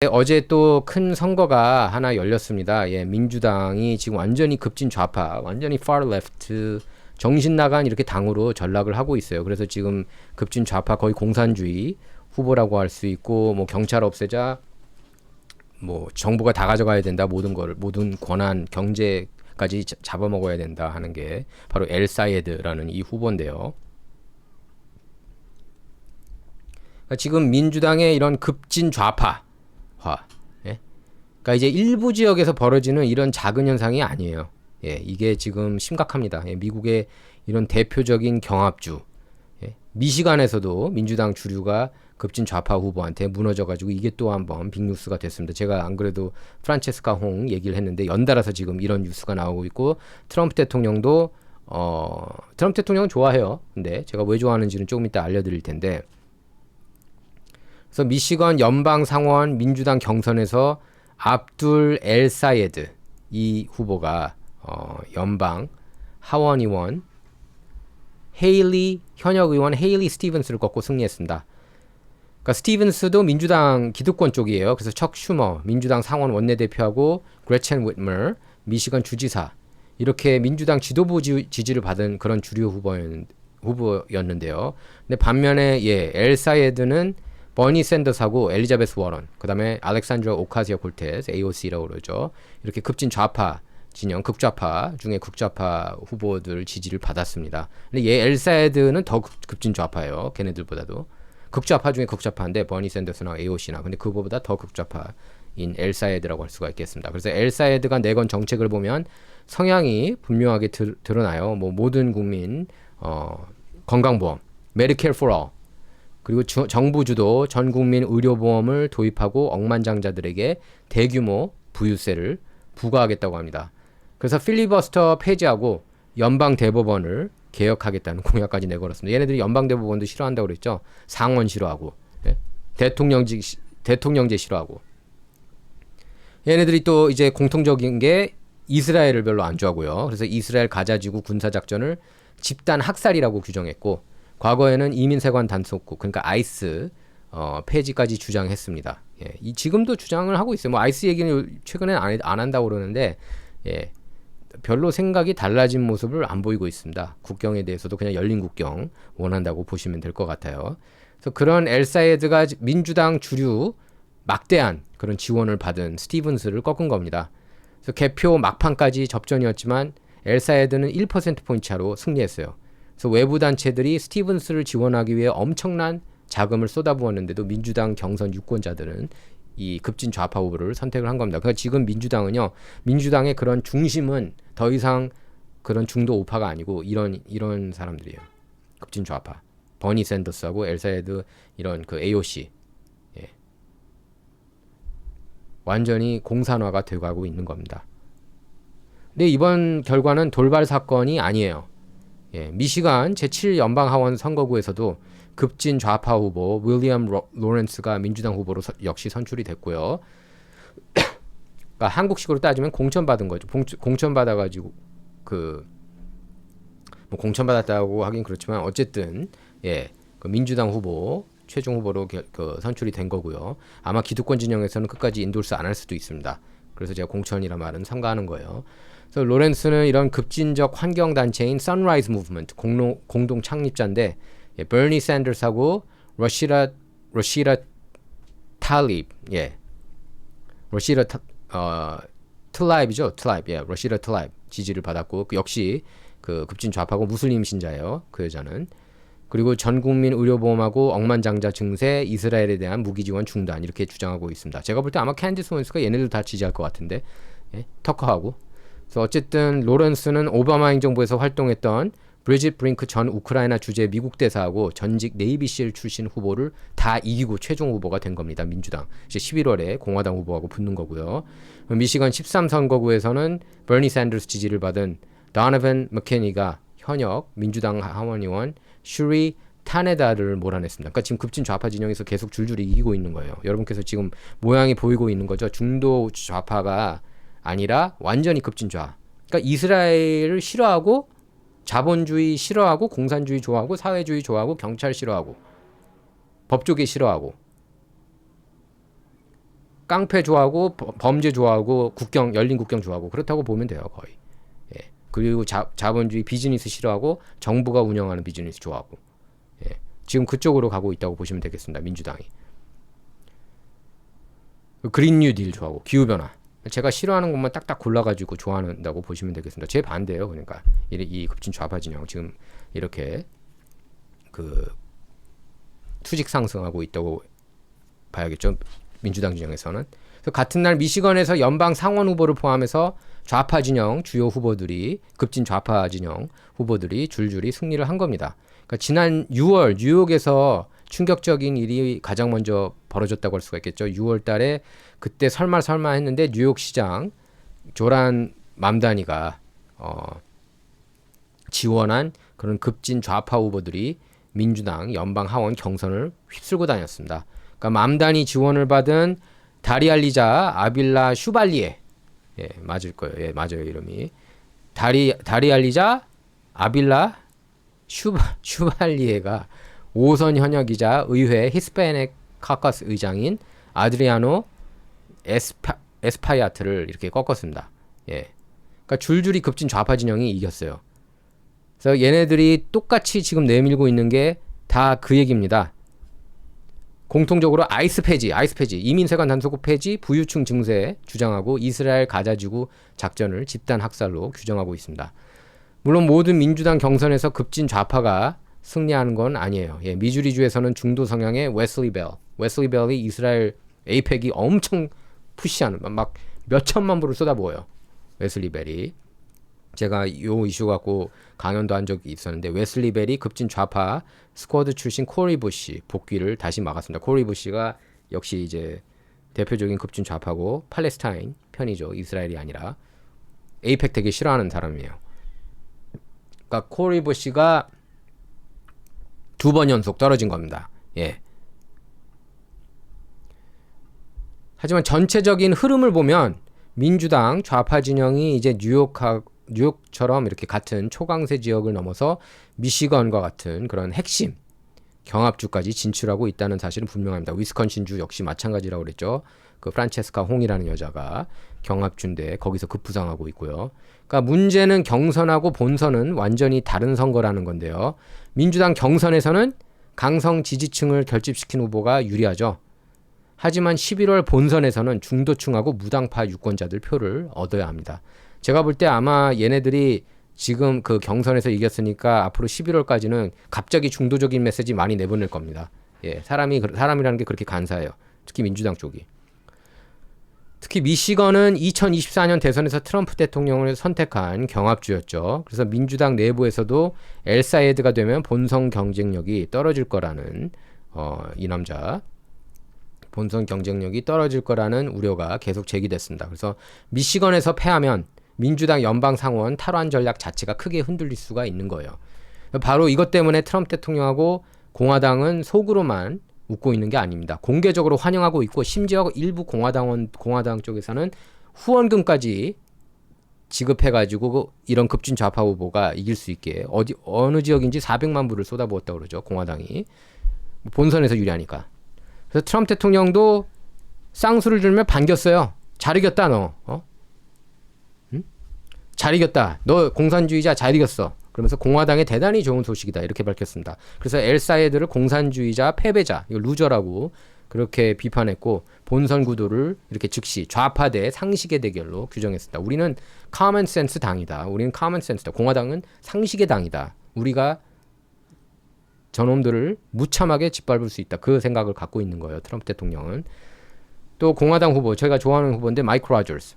어제 또 큰 선거가 하나 열렸습니다. 예, 민주당이 지금 완전히 급진 좌파, 완전히 far left, 정신 나간 이렇게 당으로 전락을 하고 있어요. 그래서 지금 급진 좌파 거의 공산주의 후보라고 할 수 있고, 뭐 경찰 없애자, 뭐 정부가 다 가져가야 된다, 모든 권한, 경제까지 잡아먹어야 된다 하는 게 바로 엘 사이에드라는 이 후보인데요. 그러니까 지금 민주당의 이런 급진 좌파 예? 그러니까 이제 일부 지역에서 벌어지는 이런 작은 현상이 아니에요. 예, 이게 지금 심각합니다. 예, 미국의 이런 대표적인 경합주, 예, 미시간에서도 민주당 주류가 급진 좌파 후보한테 무너져가지고 이게 또 한번 빅뉴스가 됐습니다. 제가 안 그래도 프란체스카 홍 얘기를 했는데 연달아서 지금 이런 뉴스가 나오고 있고 트럼프 대통령도 트럼프 대통령은 좋아해요. 근데 제가 왜 좋아하는지는 조금 이따 알려드릴 텐데. 그래서 미시건 연방 상원 민주당 경선에서 압둘 엘 사예드 이 후보가 연방 하원 의원 현역 의원 헤일리 스티븐스를 꺾고 승리했습니다. 그러니까 스티븐스도 민주당 기득권 쪽이에요. 그래서 척 슈머 민주당 상원 원내대표하고 그레첸 위트머 미시건 주지사 이렇게 민주당 지도부 지지를 받은 그런 주류 후보였는데요. 근데 반면에 엘 사예드는 버니 샌더스하고 엘리자베스 워런, 그 다음에 알렉산드라 오카시아 콜테스, AOC라고 그러죠. 이렇게 급진 좌파 진영, 극좌파 중에 극좌파 후보들 지지를 받았습니다. 근데 엘사이드는 더 급진 좌파예요. 걔네들보다도. 극좌파 중에 극좌파인데 버니 샌더스나 AOC나. 근데 그거보다 더 극좌파인 엘사이드라고 할 수가 있겠습니다. 그래서 엘사이드가 내건 정책을 보면 성향이 분명하게 드러나요. 뭐 모든 국민 건강보험, 메디케어 for all. 그리고 정부 주도 전 국민 의료보험을 도입하고 억만장자들에게 대규모 부유세를 부과하겠다고 합니다. 그래서 필리버스터 폐지하고 연방 대법원을 개혁하겠다는 공약까지 내걸었습니다. 얘네들이 연방 대법원도 싫어한다고 그랬죠. 상원 싫어하고, 예? 대통령제 싫어하고. 얘네들이 또 이제 공통적인 게 이스라엘을 별로 안 좋아하고요. 그래서 이스라엘 가자지구 군사작전을 집단 학살이라고 규정했고, 과거에는 이민세관 단속국, 그러니까 아이스 폐지까지 주장했습니다. 예, 지금도 주장을 하고 있어요. 뭐 아이스 얘기는 최근에 안 한다고 그러는데, 예, 별로 생각이 달라진 모습을 안 보이고 있습니다. 국경에 대해서도 그냥 열린 국경 원한다고 보시면 될 것 같아요. 그래서 그런 엘사이드가 민주당 주류 막대한 그런 지원을 받은 스티븐스를 꺾은 겁니다. 그래서 개표 막판까지 접전이었지만 엘사이드는 1%포인트 차로 승리했어요. 그래서 외부 단체들이 스티븐스를 지원하기 위해 엄청난 자금을 쏟아부었는데도 민주당 경선 유권자들은 이 급진 좌파 후보를 선택을 한 겁니다. 그러니까 지금 민주당은요, 민주당의 그런 중심은 더 이상 그런 중도 우파가 아니고 이런 사람들이에요. 급진 좌파, 버니 샌더스하고 엘사이드 이런 그 AOC, 예. 완전히 공산화가 돼가고 있는 겁니다. 근데 이번 결과는 돌발 사건이 아니에요. 예, 미시간 제7연방하원 선거구에서도 급진 좌파 후보 윌리엄 로렌스가 민주당 후보로 역시 선출이 됐고요. 그러니까 한국식으로 따지면 공천받은 거죠. 공천받아가지고 뭐 공천받았다고 하긴 그렇지만 어쨌든 그 민주당 후보 최종 후보로 선출이 된 거고요. 아마 기득권 진영에서는 끝까지 인도르스 안 할 수도 있습니다. 그래서 제가 공천이란 말은 삼가하는 거예요. 그래서 로렌스는 이런 급진적 환경 단체인 Sunrise Movement 공동 창립자인데 버니 샌더스하고 러시다 탈립, 러시다 틀라입이죠, 러시다 틀라입 지지를 받았고 역시 그 급진 좌파고 무슬림 신자예요, 그 여자는. 그리고 전 국민 의료보험하고 억만장자 증세, 이스라엘에 대한 무기 지원 중단 이렇게 주장하고 있습니다. 제가 볼 때 아마 캔디스 윈스가 얘네들 다 지지할 것 같은데, 터커하고. 그래서 어쨌든 로렌스는 오바마 행정부에서 활동했던 브리짓 브링크 전 우크라이나 주재 미국 대사하고 전직 네이비실 출신 후보를 다 이기고 최종 후보가 된 겁니다. 민주당. 이제 11월에 공화당 후보하고 붙는 거고요. 미시건 13선거구에서는 버니 샌더스 지지를 받은 도너반 머케니가 현역 민주당 하원의원 슈리 타네다를 몰아냈습니다. 그러니까 지금 급진 좌파 진영에서 계속 줄줄이 이기고 있는 거예요. 여러분께서 지금 모양이 보이고 있는 거죠. 중도 좌파가 아니라 완전히 급진좌. 그러니까 이스라엘을 싫어하고 자본주의 싫어하고 공산주의 좋아하고 사회주의 좋아하고 경찰 싫어하고 법조계 싫어하고 깡패 좋아하고 범죄 좋아하고 열린 국경 좋아하고 그렇다고 보면 돼요 거의. 예. 그리고 자본주의 비즈니스 싫어하고 정부가 운영하는 비즈니스 좋아하고. 예. 지금 그쪽으로 가고 있다고 보시면 되겠습니다. 민주당이. 그린 뉴딜 좋아하고 기후변화. 제가 싫어하는 것만 딱딱 골라가지고 좋아한다고 보시면 되겠습니다. 제 반대예요. 그러니까 이 급진 좌파 진영 지금 이렇게 그 투직 상승하고 있다고 봐야겠죠. 민주당 진영에서는. 그래서 같은 날 미시건에서 연방 상원 후보를 포함해서 좌파 진영 주요 후보들이 급진 좌파 진영 후보들이 줄줄이 승리를 한 겁니다. 그러니까 지난 6월 뉴욕에서 충격적인 일이 가장 먼저 벌어졌다고 할 수가 있겠죠. 6월 달에 그때 설마 했는데 뉴욕 시장 조란 맘다니가 지원한 그런 급진 좌파 후보들이 민주당 연방 하원 경선을 휩쓸고 다녔습니다. 그러니까 맘다니 지원을 받은 다리알리자 아빌라 슈발리에, 예, 맞을 거예요. 예, 맞아요 이름이. 다리알리자 아빌라 슈발리에가 5선 현역이자 의회 히스패닉 카커스 의장인 아드리아노 에스파야트를 이렇게 꺾었습니다. 예. 그러니까 줄줄이 급진 좌파 진영이 이겼어요. 그래서 얘네들이 똑같이 지금 내밀고 있는 게 다 그 얘기입니다. 공통적으로 아이스 폐지, 이민세관 단속국 폐지, 부유층 증세 주장하고 이스라엘 가자지구 작전을 집단 학살로 규정하고 있습니다. 물론 모든 민주당 경선에서 급진 좌파가 승리하는 건 아니에요. 예, 미주리주에서는 중도 성향의 웨슬리 벨이 이스라엘 에이펙이 엄청 푸시하는 막 몇천만 불을 쏟아부어요. 웨슬리 벨이. 제가 요 이슈 갖고 강연도 한 적이 있었는데 웨슬리 벨이 급진 좌파 스쿼드 출신 코리 부시 복귀를 다시 막았습니다. 코리 부시가 역시 이제 대표적인 급진 좌파고 팔레스타인 편이죠. 이스라엘이 아니라. 에이펙 되게 싫어하는 사람이에요. 그러니까 코리 부시가 2번 연속 떨어진 겁니다. 예. 하지만 전체적인 흐름을 보면 민주당 좌파 진영이 이제 뉴욕처럼 이렇게 같은 초강세 지역을 넘어서 미시건과 같은 그런 핵심 경합주까지 진출하고 있다는 사실은 분명합니다. 위스콘신주 역시 마찬가지라고 그랬죠. 그 프란체스카 홍이라는 여자가 경합주인데 거기서 급부상하고 있고요. 그러니까 문제는 경선하고 본선은 완전히 다른 선거라는 건데요. 민주당 경선에서는 강성 지지층을 결집시킨 후보가 유리하죠. 하지만 11월 본선에서는 중도층하고 무당파 유권자들 표를 얻어야 합니다. 제가 볼 때 아마 얘네들이 지금 그 경선에서 이겼으니까 앞으로 11월까지는 갑자기 중도적인 메시지 많이 내보낼 겁니다. 예, 사람이라는 게 그렇게 간사해요. 특히 민주당 쪽이. 특히 미시건은 2024년 대선에서 트럼프 대통령을 선택한 경합주였죠. 그래서 민주당 내부에서도 엘사이드가 되면 본선 경쟁력이 떨어질 거라는 이 남자 본선 경쟁력이 떨어질 거라는 우려가 계속 제기됐습니다. 그래서 미시건에서 패하면 민주당 연방 상원 탈환 전략 자체가 크게 흔들릴 수가 있는 거예요. 바로 이것 때문에 트럼프 대통령하고 공화당은 속으로만 웃고 있는 게 아닙니다. 공개적으로 환영하고 있고 심지어 일부 공화당 쪽에서는 후원금까지 지급해가지고 이런 급진 좌파 후보가 이길 수 있게 어느 지역인지 400만 불을 쏟아부었다고 그러죠. 공화당이. 본선에서 유리하니까. 그래서 트럼프 대통령도 쌍수를 들며 반겼어요. 잘 이겼다 너. 응? 잘 이겼다. 너 공산주의자 잘 이겼어. 그러면서 공화당에 대단히 좋은 소식이다. 이렇게 밝혔습니다. 그래서 엘사이드를 공산주의자 패배자, 이거 루저라고 그렇게 비판했고 본선 구도를 이렇게 즉시 좌파 대 상식의 대결로 규정했습니다. 우리는 커먼 센스 당이다. 우리는 커먼 센스다. 공화당은 상식의 당이다. 우리가 저놈들을 무참하게 짓밟을 수 있다. 그 생각을 갖고 있는 거예요. 트럼프 대통령은. 또 공화당 후보, 제가 좋아하는 후보인데 마이크 로저스.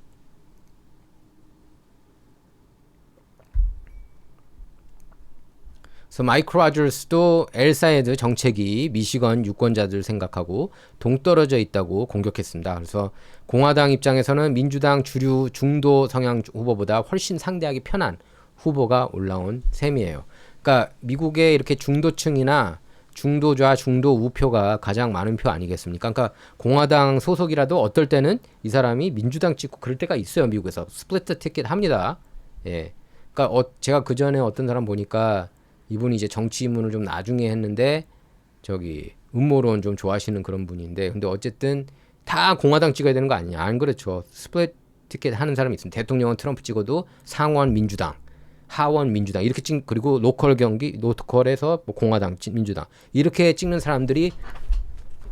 그래서 마이크 로저스도 엘사이드 정책이 미시건 유권자들 생각하고 동떨어져 있다고 공격했습니다. 그래서 공화당 입장에서는 민주당 주류 중도 성향 후보보다 훨씬 상대하기 편한 후보가 올라온 셈이에요. 그러니까 미국의 이렇게 중도층이나 중도좌, 중도 우표가 가장 많은 표 아니겠습니까? 그러니까 공화당 소속이라도 어떨 때는 이 사람이 민주당 찍고 그럴 때가 있어요. 미국에서 스플리트 티켓 합니다. 예. 그러니까 제가 그 전에 어떤 사람 보니까 이분이 이제 정치 입문을 좀 나중에 했는데 저기 음모론 좀 좋아하시는 그런 분인데 근데 어쨌든 다 공화당 찍어야 되는 거 아니냐? 안 그렇죠. 스플릿 티켓 하는 사람이 있습니다. 대통령은 트럼프 찍어도 상원 민주당, 하원 민주당 이렇게 찍 그리고 로컬 경기 로컬에서 뭐 공화당, 민주당 이렇게 찍는 사람들이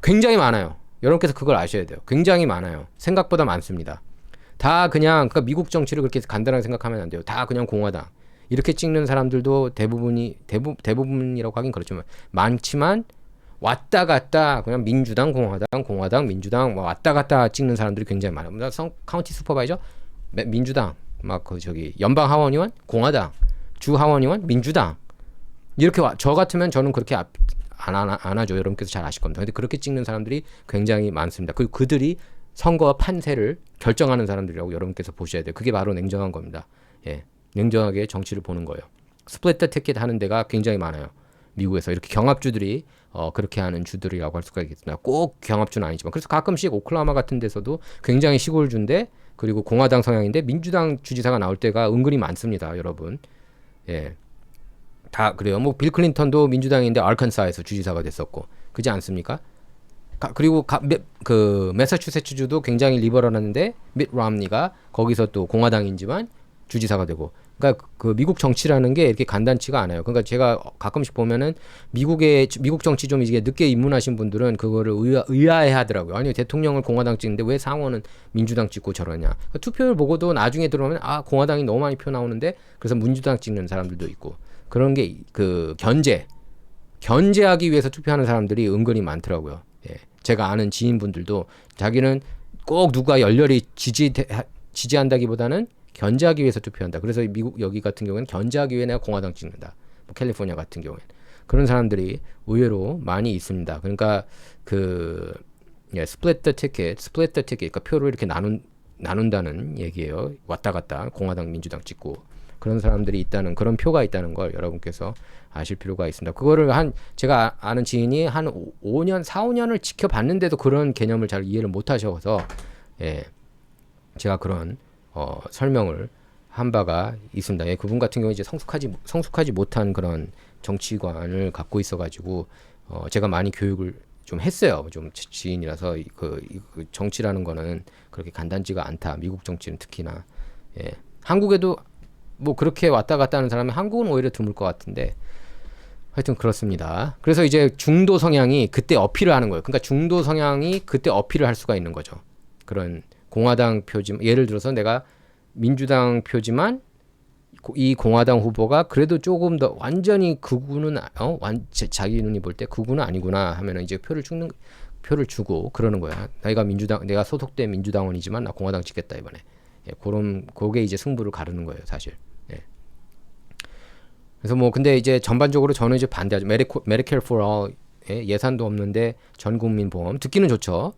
굉장히 많아요. 여러분께서 그걸 아셔야 돼요. 굉장히 많아요. 생각보다 많습니다. 다 그냥 그러니까 미국 정치를 그렇게 간단하게 생각하면 안 돼요. 다 그냥 공화당 이렇게 찍는 사람들도 대부분이라고 하긴 그렇지만 많지만 왔다 갔다 그냥 민주당 공화당 공화당 민주당 뭐 왔다 갔다 찍는 사람들이 굉장히 많아요. 카운티 슈퍼바이저 민주당 막 그 저기 연방 하원의원 공화당 주 하원의원 민주당 이렇게 저 같으면 저는 그렇게 안 하죠. 여러분께서 잘 아실 겁니다. 근데 그렇게 찍는 사람들이 굉장히 많습니다. 그리고 그들이 선거 판세를 결정하는 사람들이라고 여러분께서 보셔야 돼요. 그게 바로 냉정한 겁니다. 예, 냉정하게 정치를 보는 거예요. 스플릿 티켓 하는 데가 굉장히 많아요. 미국에서 이렇게 경합주들이 그렇게 하는 주들이라고 할 수가 있겠습니다. 꼭 경합주는 아니지만 그래서 가끔씩 오클라호마 같은 데서도 굉장히 시골주인데 그리고 공화당 성향인데 민주당 주지사가 나올 때가 은근히 많습니다, 여러분. 예, 다 그래요. 뭐 빌 클린턴도 민주당인데 아르칸사에서 주지사가 됐었고, 그지 않습니까? 그리고 그 매사추세츠주도 굉장히 리버럴한데 밋 롬니가 거기서 또 공화당이지만 주지사가 되고, 그러니까 그 미국 정치라는 게 이렇게 간단치가 않아요. 그러니까 제가 가끔씩 보면은 미국 정치 좀 이게 늦게 입문하신 분들은 그거를 의아해하더라고요. 아니 대통령을 공화당 찍는데 왜 상원은 민주당 찍고 저러냐. 그러니까 투표를 보고도 나중에 들어오면 아 공화당이 너무 많이 표 나오는데 그래서 민주당 찍는 사람들도 있고 그런 게 그 견제하기 위해서 투표하는 사람들이 은근히 많더라고요. 예. 제가 아는 지인분들도 자기는 꼭 누가 열렬히 지지한다기보다는 견제하기 위해서 투표한다. 그래서 미국 여기 같은 경우에는 견제하기 위해 내가 공화당 찍는다. 뭐 캘리포니아 같은 경우에는 그런 사람들이 의외로 많이 있습니다. 그러니까 그 스플릿 티켓, 그러니까 표를 이렇게 나눈다는 얘기예요. 왔다 갔다 공화당, 민주당 찍고 그런 사람들이 있다는 그런 표가 있다는 걸 여러분께서 아실 필요가 있습니다. 그거를 제가 아는 지인이 한 5년, 4, 5년을 지켜봤는데도 그런 개념을 잘 이해를 못 하셔서 예, 제가 그런 설명을 한 바가 있습니다. 예, 그분 같은 경우 이제 성숙하지 못한 그런 정치관을 갖고 있어가지고 제가 많이 교육을 좀 했어요. 좀 지인이라서 그 정치라는 거는 그렇게 간단지가 않다. 미국 정치는 특히나 예, 한국에도 뭐 그렇게 왔다 갔다 하는 사람은 한국은 오히려 드물 것 같은데 하여튼 그렇습니다. 그래서 이제 중도 성향이 그때 어필을 하는 거예요. 그러니까 중도 성향이 그때 어필을 할 수가 있는 거죠. 그런 공화당 표지만 예를 들어서 내가 민주당 표지만 이 공화당 후보가 그래도 조금 더 완전히 극우는 자기 눈이 볼 때 극우는 아니구나 하면은 이제 표를 주고 그러는 거야. 내가 소속된 민주당원이지만 나 공화당 찍겠다 이번에. 예, 그게 이제 승부를 가르는 거예요, 사실. 예. 그래서 뭐 근데 이제 전반적으로 저는 이제 반대하죠. Medicare for all 예산도 없는데 전 국민 보험 듣기는 좋죠.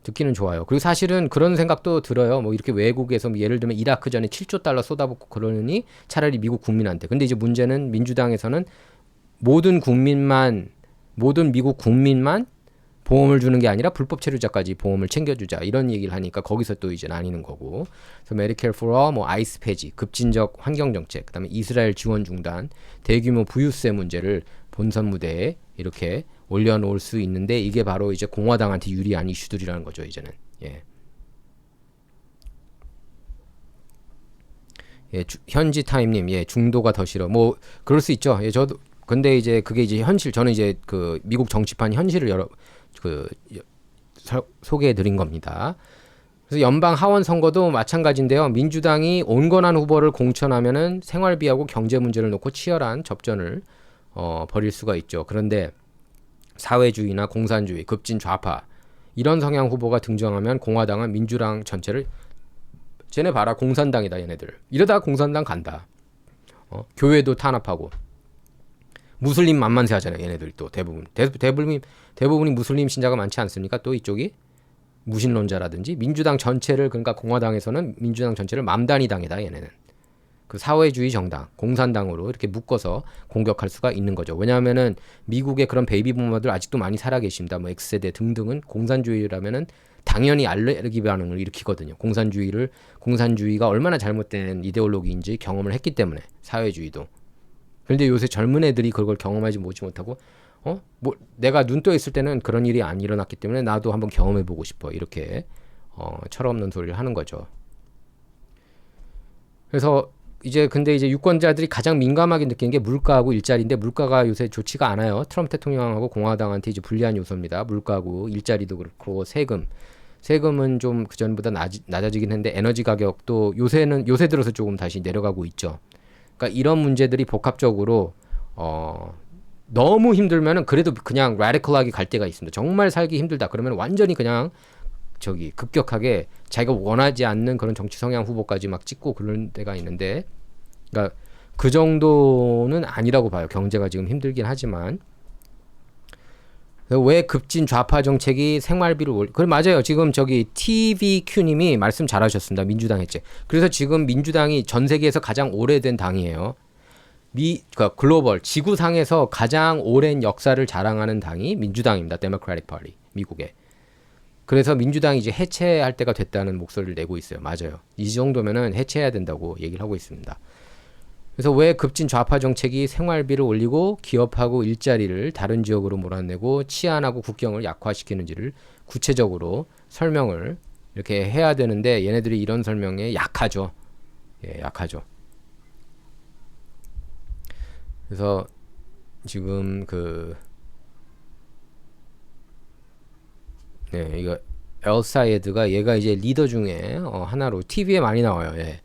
듣기는 좋아요. 그리고 사실은 그런 생각도 들어요. 뭐 이렇게 외국에서 예를 들면 이라크 전에 7조 달러 쏟아붓고 그러느니 차라리 미국 국민한테. 근데 이제 문제는 민주당에서는 모든 미국 국민만 보험을 주는 게 아니라 불법 체류자까지 보험을 챙겨주자 이런 얘기를 하니까 거기서 또 이제 나뉘는 거고. 그래서 Medicare for all, 뭐 아이스 폐지, 급진적 환경 정책, 그다음에 이스라엘 지원 중단, 대규모 부유세 문제를 본선 무대에 이렇게 올려놓을 수 있는데 이게 바로 이제 공화당한테 유리한 이슈들이라는 거죠 이제는. 예. 예, 현지 타임님, 예, 중도가 더 싫어. 뭐 그럴 수 있죠. 예, 저도 근데 이제 그게 이제 현실. 저는 이제 그 미국 정치판 현실을 소개해 드린 겁니다. 그래서 연방 하원 선거도 마찬가지인데요. 민주당이 온건한 후보를 공천하면은 생활비하고 경제 문제를 놓고 치열한 접전을 벌일 수가 있죠. 그런데 사회주의나 공산주의, 급진 좌파 이런 성향 후보가 등장하면 공화당은 민주당 전체를 쟤네 봐라 공산당이다 얘네들 이러다가 공산당 간다. 교회도 탄압하고 무슬림 만만세 하잖아요. 얘네들 또 대부분이 무슬림 신자가 많지 않습니까? 또 이쪽이 무신론자라든지 민주당 전체를 그러니까 공화당에서는 민주당 전체를 맘다니 당이다 얘네는. 그 사회주의 정당, 공산당으로 이렇게 묶어서 공격할 수가 있는 거죠. 왜냐하면은 미국의 그런 베이비 부모들 아직도 많이 살아 계십니다. 뭐 X세대 등등은 공산주의라면은 당연히 알레르기 반응을 일으키거든요. 공산주의가 얼마나 잘못된 이데올로기인지 경험을 했기 때문에 사회주의도. 그런데 요새 젊은 애들이 그걸 경험하지 못하고 뭐 내가 눈 떠 있을 때는 그런 일이 안 일어났기 때문에 나도 한번 경험해 보고 싶어. 이렇게 철없는 소리를 하는 거죠. 그래서 근데 이제 유권자들이 가장 민감하게 느끼는 게 물가하고 일자리인데, 물가가 요새 좋지가 않아요. 트럼프 대통령하고 공화당한테 이제 불리한 요소입니다. 물가고 일자리도 그렇고 세금은 좀 그전보다 낮아지긴 했는데, 에너지 가격도 요새 들어서 조금 다시 내려가고 있죠. 그러니까 이런 문제들이 복합적으로 너무 힘들면은 그래도 그냥 라디컬하게 갈 때가 있습니다. 정말 살기 힘들다 그러면 완전히 그냥 급격하게 자기가 원하지 않는 그런 정치 성향 후보까지 막 찍고 그런 때가 있는데, 그러니까 그 정도는 아니라고 봐요. 경제가 지금 힘들긴 하지만. 왜 급진 좌파 정책이 생활비를 그래, 맞아요. 지금 TVQ님이 말씀 잘하셨습니다. 민주당 했지. 그래서 지금 민주당이 전 세계에서 가장 오래된 당이에요. 그러니까 글로벌 지구상에서 가장 오랜 역사를 자랑하는 당이 민주당입니다. 데모크래틱 파티 미국에. 그래서 민주당이 이제 해체할 때가 됐다는 목소리를 내고 있어요. 맞아요. 이 정도면은 해체해야 된다고 얘기를 하고 있습니다. 그래서 왜 급진 좌파 정책이 생활비를 올리고 기업하고 일자리를 다른 지역으로 몰아내고 치안하고 국경을 약화시키는지를 구체적으로 설명을 이렇게 해야 되는데, 얘네들이 이런 설명에 약하죠. 예, 약하죠. 그래서 지금 이거 엘사이드가 얘가 이제 리더 중에 하나로 TV에 많이 나와요. 예.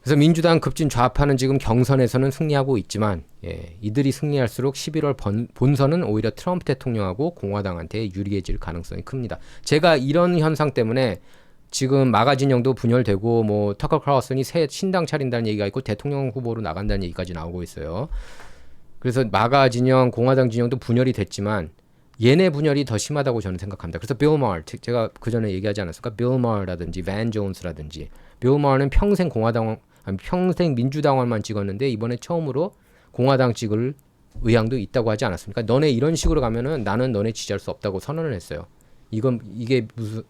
그래서 민주당 급진 좌파는 지금 경선에서는 승리하고 있지만, 이들이 승리할수록 11월 본선은 오히려 트럼프 대통령하고 공화당한테 유리해질 가능성이 큽니다. 제가 이런 현상 때문에 지금 마가 진영도 분열되고, 뭐 터커 칼슨이 새 신당 차린다는 얘기가 있고 대통령 후보로 나간다는 얘기까지 나오고 있어요. 그래서 마가 진영, 공화당 진영도 분열이 됐지만 얘네 분열이 더 심하다고 저는 생각합니다. 그래서 빌 마her, 제가 그 전에 얘기하지 않았을까? 빌 마her라든지 밴 존스라든지. 빌 마her는 평생 민주당원만 찍었는데 이번에 처음으로 공화당 찍을 의향도 있다고 하지 않았습니까? 너네 이런 식으로 가면은 나는 너네 지지할 수 없다고 선언을 했어요. 이게 무슨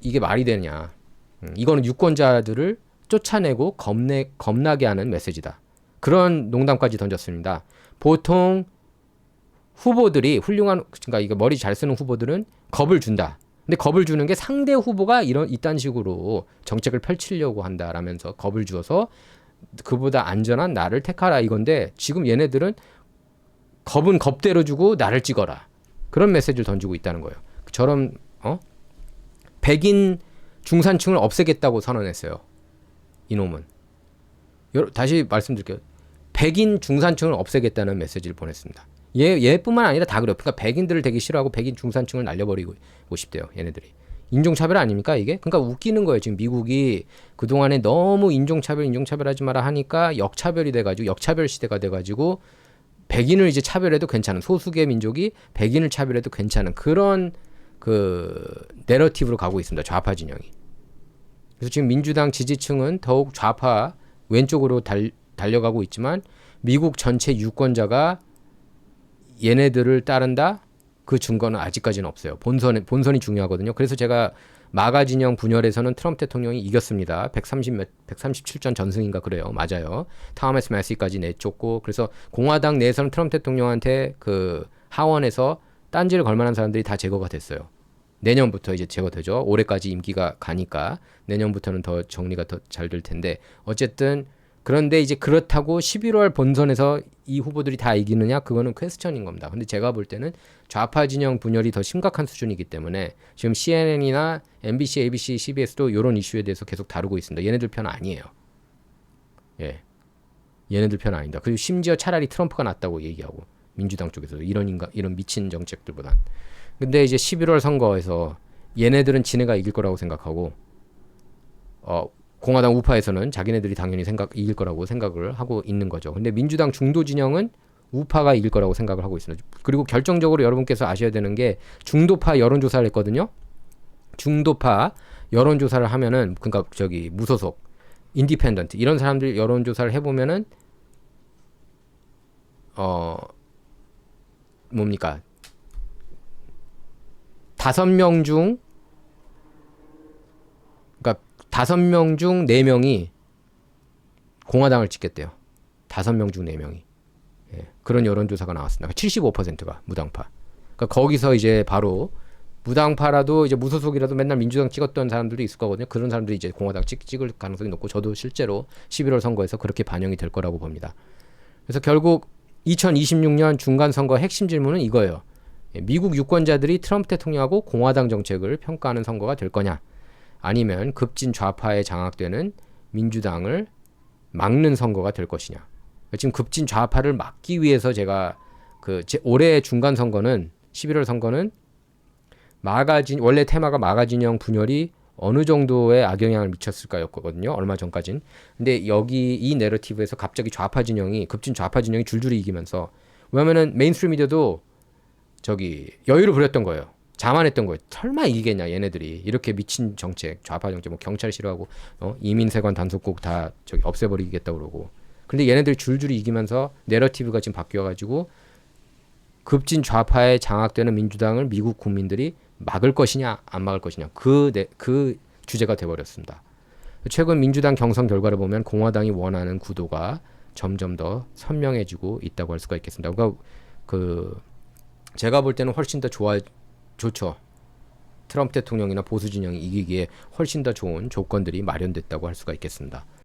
이게 말이 되냐? 이거는 유권자들을 쫓아내고 겁나게 하는 메시지다. 그런 농담까지 던졌습니다. 보통 후보들이 그러니까 이거 머리 잘 쓰는 후보들은 겁을 준다. 근데 겁을 주는 게 상대 후보가 이딴 식으로 정책을 펼치려고 한다라면서 겁을 주어서 그보다 안전한 나를 택하라 이건데, 지금 얘네들은 겁은 겁대로 주고 나를 찍어라. 그런 메시지를 던지고 있다는 거예요. 저런 백인 중산층을 없애겠다고 선언했어요. 이놈은. 다시 말씀드릴게요. 백인 중산층을 없애겠다는 메시지를 보냈습니다. 얘뿐만 아니라 다 그래요. 그러니까 백인들을 되게 싫어하고 백인 중산층을 날려버리고 싶대요. 얘네들이. 인종차별 아닙니까 이게? 그러니까 웃기는 거예요. 지금 미국이 그동안에 너무 인종차별하지 마라 하니까 역차별이 돼가지고, 역차별 시대가 돼가지고 백인을 이제 차별해도 괜찮은, 소수계 민족이 백인을 차별해도 괜찮은 그런 내러티브로 가고 있습니다. 좌파 진영이. 그래서 지금 민주당 지지층은 더욱 좌파 왼쪽으로 달려가고 있지만, 미국 전체 유권자가 얘네들을 따른다? 그 증거는 아직까지는 없어요. 본선이 중요하거든요. 그래서 제가 마가 진영 분열에서는 트럼프 대통령이 이겼습니다. 137전 전승인가 그래요. 맞아요. 타머스 매시까지 내쫓고, 그래서 공화당 내에서는 트럼프 대통령한테 하원에서 딴지를 걸 만한 사람들이 다 제거가 됐어요. 내년부터 이제 제거되죠. 올해까지 임기가 가니까 내년부터는 더 정리가 더 잘 될 텐데, 어쨌든 그런데 이제 그렇다고 11월 본선에서 이 후보들이 다 이기느냐? 그거는 퀘스천인 겁니다. 근데 제가 볼 때는 좌파 진영 분열이 더 심각한 수준이기 때문에 지금 CNN이나 MBC, ABC, CBS도 이런 이슈에 대해서 계속 다루고 있습니다. 얘네들 편 아니에요. 예, 얘네들 편 아니다. 그리고 심지어 차라리 트럼프가 낫다고 얘기하고, 민주당 쪽에서 이런 미친 정책들보단. 근데 이제 11월 선거에서 얘네들은 지네가 이길 거라고 생각하고, 공화당 우파에서는 자기네들이 당연히 이길 거라고 생각을 하고 있는 거죠. 근데 민주당 중도 진영은 우파가 이길 거라고 생각을 하고 있습니다. 그리고 결정적으로 여러분께서 아셔야 되는 게, 중도파 여론조사를 했거든요. 중도파 여론조사를 하면은, 그러니까 무소속, 인디펜던트 이런 사람들 여론조사를 해보면은 뭡니까? 5명 중 4명이 공화당을 찍겠대요. 5명 중 4명이. 예, 그런 여론조사가 나왔습니다. 75%가 무당파. 그러니까 거기서 이제 바로 무당파라도 이제 무소속이라도 맨날 민주당 찍었던 사람들도 있을 거거든요. 그런 사람들이 이제 공화당 찍을 가능성이 높고 저도 실제로 11월 선거에서 그렇게 반영이 될 거라고 봅니다. 그래서 결국 2026년 중간선거 핵심 질문은 이거예요. 미국 유권자들이 트럼프 대통령하고 공화당 정책을 평가하는 선거가 될 거냐, 아니면 급진 좌파에 장악되는 민주당을 막는 선거가 될 것이냐. 지금 급진 좌파를 막기 위해서 제가 올해 중간 선거는 11월 선거는 원래 테마가 마가 진영 분열이 어느 정도의 악영향을 미쳤을까였거든요. 얼마 전까진. 근데 여기 이 내러티브에서 갑자기 급진 좌파 진영이 줄줄이 이기면서, 왜냐면은 메인스트림 미디어도 여유를 부렸던 거예요. 자만했던 거예요. 설마 이기겠냐 얘네들이, 이렇게 미친 정책, 좌파 정책, 뭐 경찰 싫어하고 이민세관 단속국 다 없애버리겠다 그러고. 근데 얘네들이 줄줄이 이기면서 내러티브가 지금 바뀌어가지고 급진 좌파에 장악되는 민주당을 미국 국민들이 막을 것이냐 안 막을 것이냐, 그 주제가 돼버렸습니다. 최근 민주당 경선 결과를 보면 공화당이 원하는 구도가 점점 더 선명해지고 있다고 할 수가 있겠습니다. 그러니까 제가 볼 때는 훨씬 더 좋죠. 트럼프 대통령이나 보수 진영이 이기기에 훨씬 더 좋은 조건들이 마련됐다고 할 수가 있겠습니다.